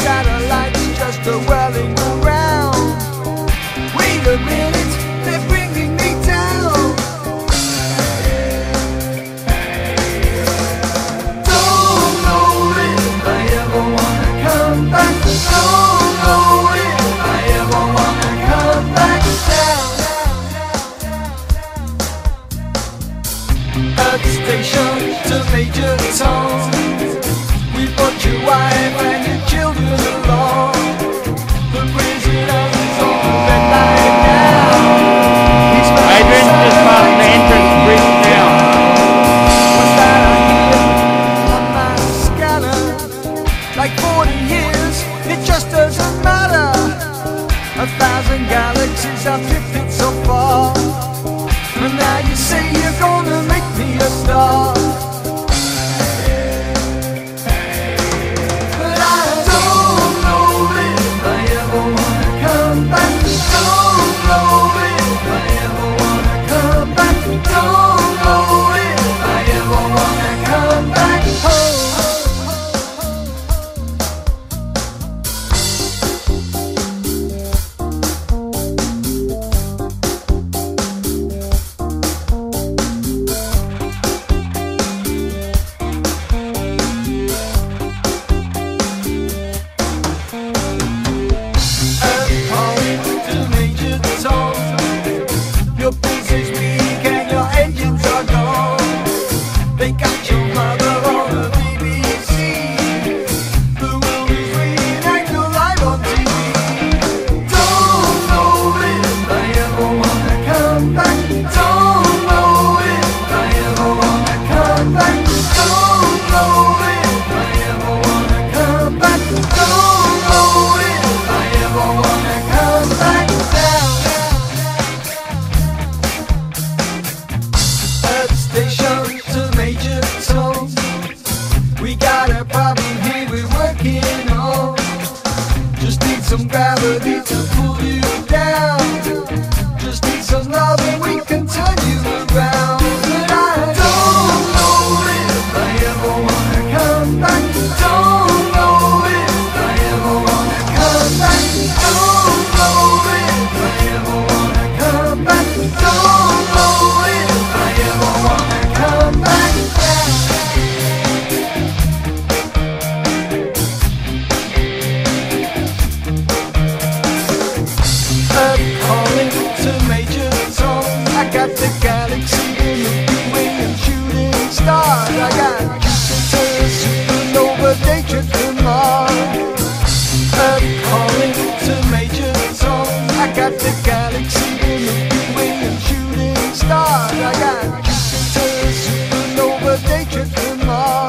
satellites just whirling around. Wait a minute, they're bringing me down. Don't know if I ever wanna come back. Don't know if I ever wanna come back down. At the station to Major Tom, we brought your wife and your children along. The prisoner is on the red light now. Adriaan just passed the entrance bridge now. What's that I hear on my scanner? Like 40 years, it just doesn't matter. 1,000 galaxies I've drifted so far, and now you say you're gonna make me a star. But I don't know if I ever wanna come back. Don't know if I ever wanna come back. Don't know if I ever wanna come back home. Your business weak and your engines are gone. They got your mother on the BBC. The world is reenacted live on TV. Don't know if I ever wanna come back. Don't know if I ever wanna come back. Don't know if I ever wanna come back. Don't know if I ever wanna come back down. Station to Major Tom, we got a problem here we're working on. Just need some gravity to pull you down. Just need some love and we can turn you around. But I don't know if I ever wanna come back. Don't know if I ever wanna come back. Don't know if I ever wanna come back. Don't know if I ever wanna come back down. I'm calling to Major Tom. I got the galaxy in the Milky and shooting stars. I got Jupiter, supernova, danger Mars. I'm calling to Major Tom. I got the galaxy in the Milky and shooting stars. I got Jupiter, supernova, danger Mars.